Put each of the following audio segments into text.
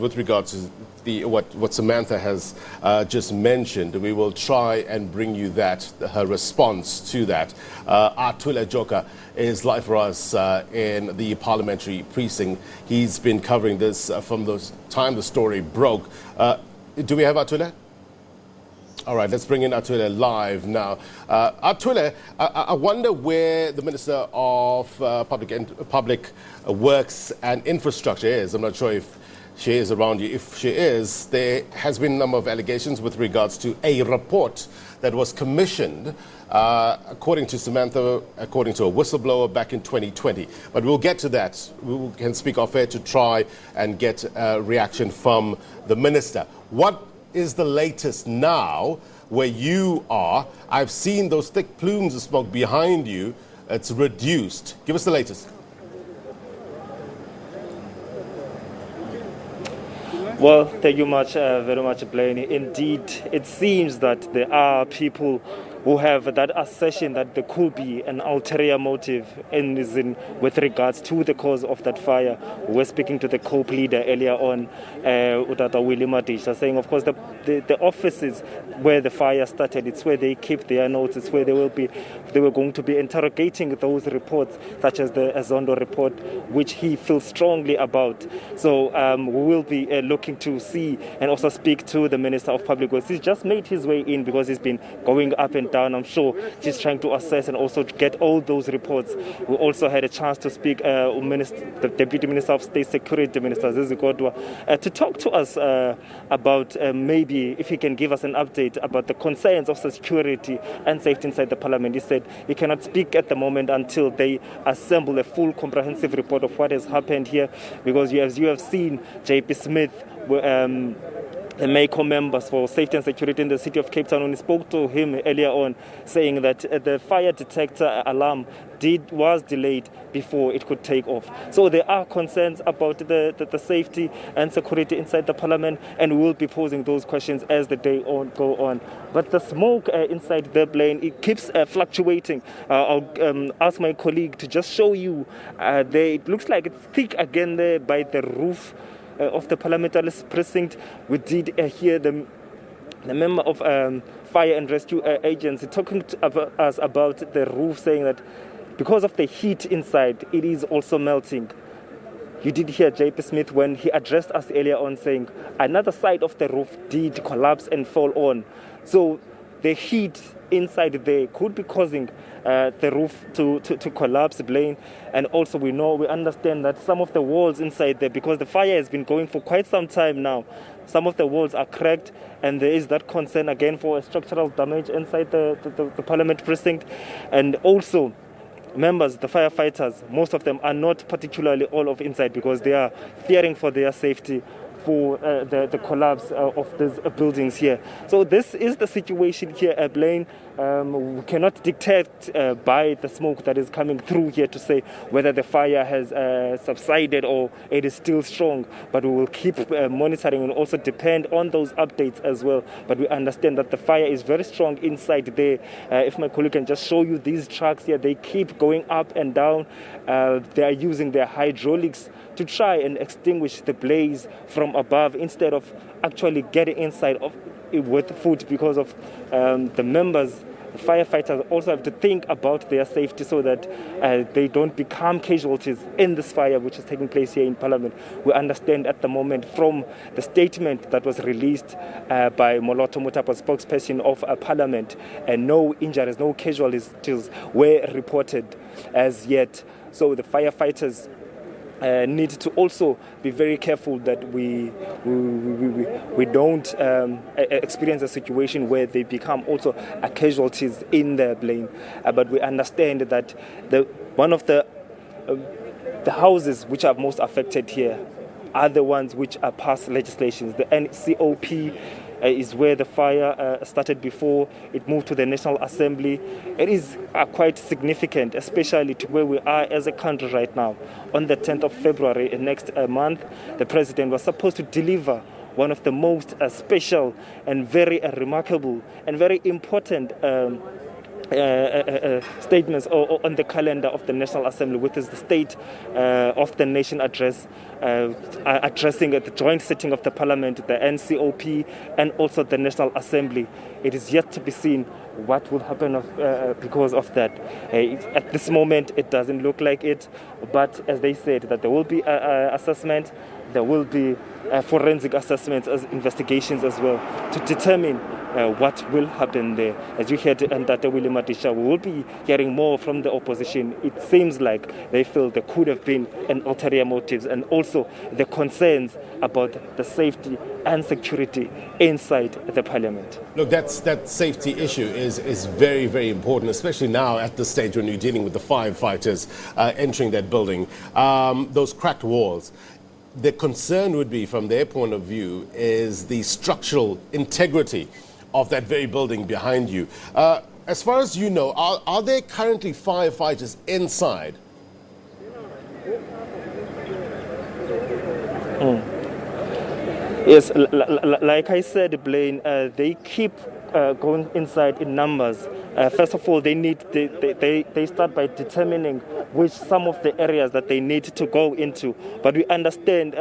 With regards to what Samantha has just mentioned, we will try and bring you her response to that. Atule Joka is live for us in the parliamentary precinct. He's been covering this from the time the story broke. Do we have Atule? All right, let's bring in Atule live now. Atule, I wonder where the Minister of Public Works and Infrastructure is. I'm not sure if she is around you. If she is, there has been a number of allegations with regards to a report that was commissioned, according to Samantha, according to a whistleblower back in 2020. But we'll get to that. We can speak off air to try and get a reaction from the Minister. What is the latest now where you are? I've seen those thick plumes of smoke behind you. It's reduced. Give us the latest. Well, thank you very much, Blaine. Indeed, it seems that there are people who have that assertion that there could be an ulterior motive with regards to the cause of that fire. We were speaking to the COPE leader earlier on, Utata Willie Madisha, saying, of course, the offices where the fire started, it's where they keep their notes, it's where they were going to be interrogating those reports, such as the Zondo report, which he feels strongly about. So we will be looking to see and also speak to the Minister of Public Works. He's just made his way in because he's been going up and down. I'm sure she's trying to assess and also to get all those reports. We also had a chance to speak the Deputy Minister of State Security, Minister Zizi Kodwa, to talk to us about maybe if he can give us an update about the concerns of security and safety inside the Parliament. He said he cannot speak at the moment until they assemble a full comprehensive report of what has happened here, because as you have seen, JP Smith, the MACO members for safety and security in the city of Cape Town, when he spoke to him earlier on, saying that the fire detector alarm was delayed before it could take off. So there are concerns about the safety and security inside the Parliament, and we will be posing those questions as the day go on. But the smoke inside the plane, it keeps fluctuating. I'll ask my colleague to just show you. It looks like it's thick again there by the roof of the parliamentary precinct. We did hear the member of fire and rescue agency talking to us about the roof, saying that because of the heat inside, it is also melting. You did hear JP Smith when he addressed us earlier on, saying another side of the roof did collapse and fall on. So the heat inside there could be causing the roof to collapse, Blaine. And also we understand that some of the walls inside there, because the fire has been going for quite some time now, some of the walls are cracked, and there is that concern again for structural damage inside the Parliament precinct. And also, members, the firefighters, most of them are not particularly all of inside because they are fearing for their safety for the collapse of these buildings here. So this is the situation here at Blaine. We cannot dictate by the smoke that is coming through here to say whether the fire has subsided or it is still strong, but we will keep monitoring and also depend on those updates as well. But we understand that the fire is very strong inside there. If my colleague can just show you these trucks here, they keep going up and down. They are using their hydraulics to try and extinguish the blaze from above instead of actually getting inside of it with food, because of the members. The firefighters also have to think about their safety so that they don't become casualties in this fire which is taking place here in Parliament. We understand at the moment from the statement that was released by Moloto Mutapa, spokesperson of Parliament, and no injuries, no casualties were reported as yet. So the firefighters need to also be very careful that we don't experience a situation where they become also casualties in their blame. But we understand that one of the houses which are most affected here are the ones which are past legislations. The NCOP is where the fire started before it moved to the National Assembly. It is quite significant, especially to where we are as a country right now. On the 10th of February next month, the President was supposed to deliver one of the most special and very remarkable and very important statements on the calendar of the National Assembly, which is the State of the Nation address, addressing at the joint sitting of the Parliament, the NCOP, and also the National Assembly. It is yet to be seen what will happen because of that. At this moment, it doesn't look like it, but as they said, that there will be assessment, there will be forensic assessments as investigations as well to determine what will happen there. As you heard Ndate Willie Madisha, we will be hearing more from the opposition. It seems like they feel there could have been an ulterior motives, and also the concerns about the safety and security inside the parliament. Look, that safety issue is very, very important, especially now at the stage when you're dealing with the firefighters entering that building. Those cracked walls. The concern would be, from their point of view, is the structural integrity of that very building behind you. As far as you know, are there currently firefighters inside? Yes, like I said, Blaine, they keep going inside in numbers. First of all, they start by determining which some of the areas that they need to go into. But we understand,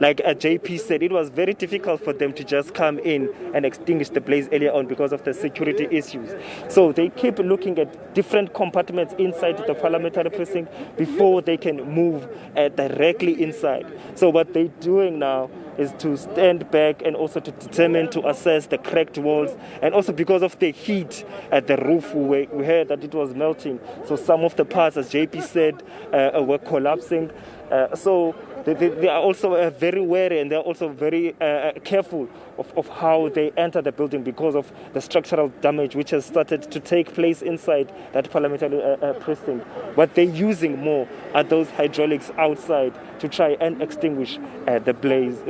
like JP said, it was very difficult for them to just come in and extinguish the blaze earlier on because of the security issues. So they keep looking at different compartments inside the parliamentary precinct before they can move directly inside. So what they're doing now is to stand back and also to determine, to assess the cracked walls, and also because of the heat at the roof, we heard that it was melting. So some of the parts, as JP said, were collapsing. So they are also very wary, and they're also very careful of how they enter the building because of the structural damage which has started to take place inside that parliamentary precinct. What they're using more are those hydraulics outside to try and extinguish the blaze.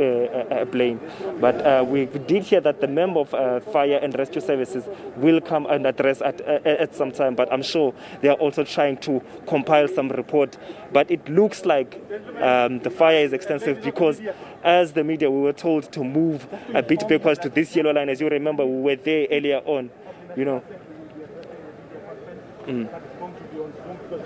But we did hear that the member of Fire and Rescue Services will come and address at some time, but I'm sure they are also trying to compile some report. But it looks like the fire is extensive because, as the media, we were told to move a bit backwards to this yellow line. As you remember, we were there earlier on, you know.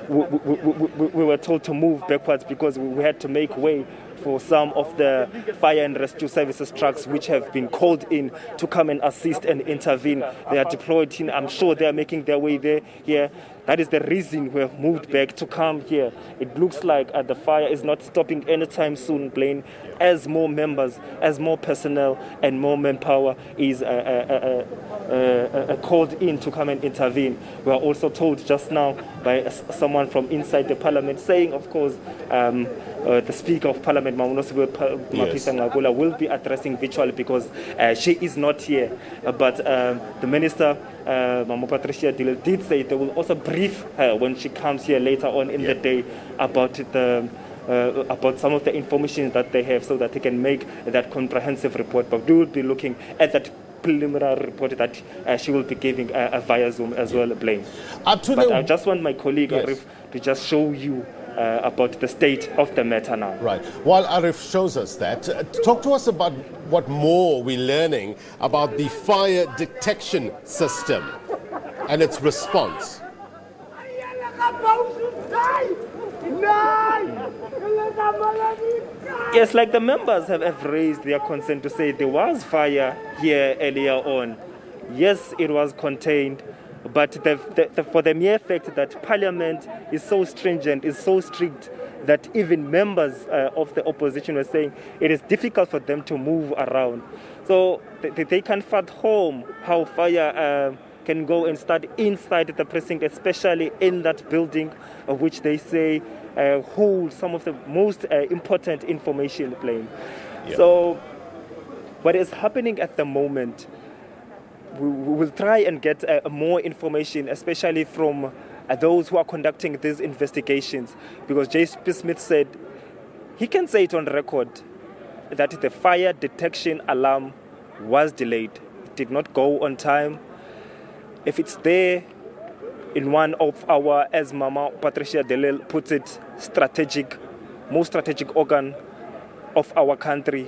We were told to move backwards because we had to make way for some of the fire and rescue services trucks which have been called in to come and assist and intervene. They are deployed in. I'm sure they are making their way there here. That is the reason we have moved back to come here. It looks like the fire is not stopping anytime soon, Blaine, as more members, as more personnel and more manpower is called in to come and intervene. We are also told just now by someone from inside the parliament saying, of course, the Speaker of Parliament, Mamunosiwe Mapisa Ngakula, will be addressing virtually because she is not here. But the Minister, Mama Patricia Dile, did say they will also brief her when she comes here later on in the day about some of the information that they have so that they can make that comprehensive report. But we will be looking at that preliminary report that she will be giving via Zoom as well, Blaine. But I just want my colleague Arif to just show you about the state of the matter now. Right. While Arif shows us that, talk to us about what more we're learning about the fire detection system and its response. Yes, like the members have raised their concern to say there was fire here earlier on. Yes, it was contained, but for the mere fact that Parliament is so stringent, is so strict, that even members of the opposition were saying it is difficult for them to move around. So they can't fathom how fire can go and start inside the precinct, especially in that building of which they say holds some of the most important information, Blaine. Yeah. So what is happening at the moment, we will try and get more information, especially from those who are conducting these investigations, because J.P. Smith said, he can say it on record, that the fire detection alarm was delayed. It did not go on time. If it's there in one of our, as Mama Patricia Delel puts it, most strategic organ of our country,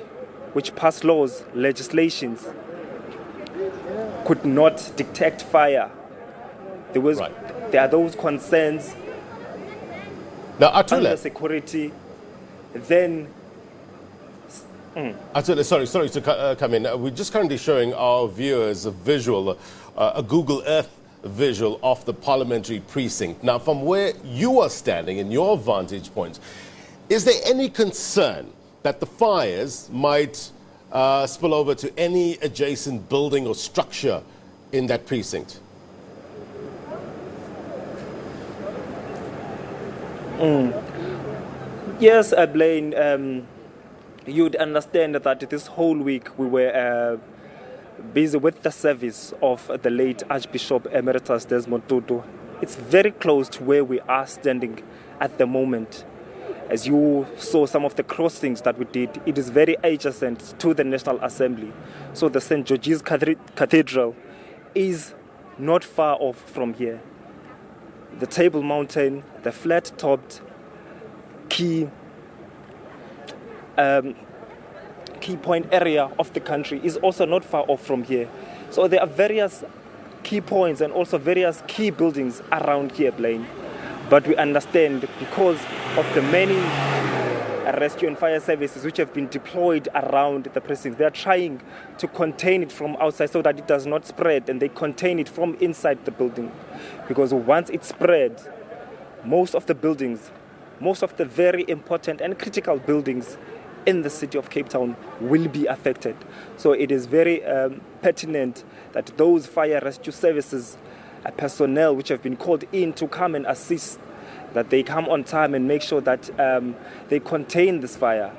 which pass laws, legislations, could not detect fire, There are those concerns Now, under Atule, security. Then Atule, sorry to come in. We're just currently showing our viewers a visual, a Google Earth visual of the parliamentary precinct. Now, from where you are standing in your vantage point, is there any concern that the fires might spill over to any adjacent building or structure in that precinct? yes, Blaine, you'd understand that this whole week we were busy with the service of the late Archbishop Emeritus Desmond Tutu. It's very close to where we are standing at the moment. As you saw some of the crossings that we did, it is very adjacent to the National Assembly. So the St. George's Cathedral is not far off from here. The Table Mountain, the flat-topped key point area of the country is also not far off from here. So there are various key points and also various key buildings around here, Blaine. But we understand because of the many rescue and fire services which have been deployed around the precinct, they are trying to contain it from outside so that it does not spread, and they contain it from inside the building. Because once it spreads, most of the buildings, most of the very important and critical buildings in the city of Cape Town will be affected. So it is very pertinent that those fire rescue services personnel which have been called in to come and assist, that they come on time and make sure that they contain this fire.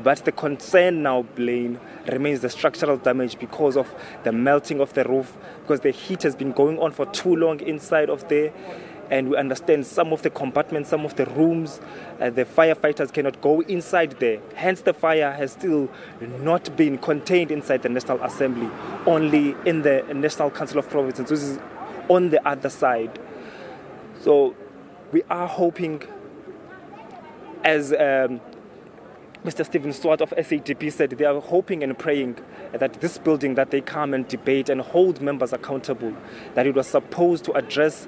But the concern now, Blaine, remains the structural damage because of the melting of the roof, because the heat has been going on for too long inside of there. And we understand some of the compartments, some of the rooms, the firefighters cannot go inside there. Hence, the fire has still not been contained inside the National Assembly, only in the National Council of Provinces, which is on the other side. So we are hoping, as Mr. Stephen Swart of SABC said, they are hoping and praying that this building, that they come and debate and hold members accountable, that it was supposed to address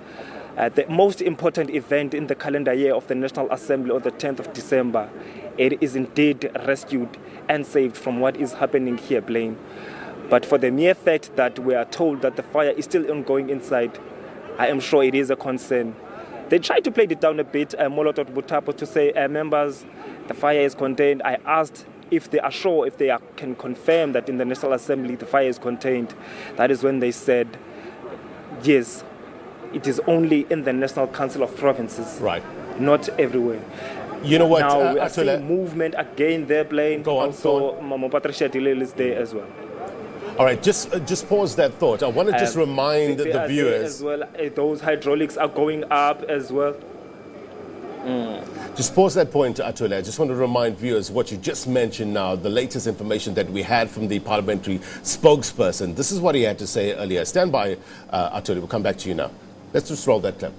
the most important event in the calendar year of the National Assembly on the 10th of December. It is indeed rescued and saved from what is happening here, Blaine. But for the mere fact that we are told that the fire is still ongoing inside, I am sure it is a concern. They tried to play it down a bit, Molotov Butapo, to say, members, the fire is contained. I asked if they are sure, if they can confirm that in the National Assembly the fire is contained. That is when they said, yes, it is only in the National Council of Provinces, right, not everywhere. You know what? Now we are seeing movement again there, Blaine. Go on, also, Mama Patricia Dilel is there as well. All right, just pause that thought. I want to just remind the viewers. As well, those hydraulics are going up as well. Just pause that point, Atule. I just want to remind viewers what you just mentioned now, the latest information that we had from the parliamentary spokesperson. This is what he had to say earlier. Stand by, Atule. We'll come back to you now. Let's just roll that clip.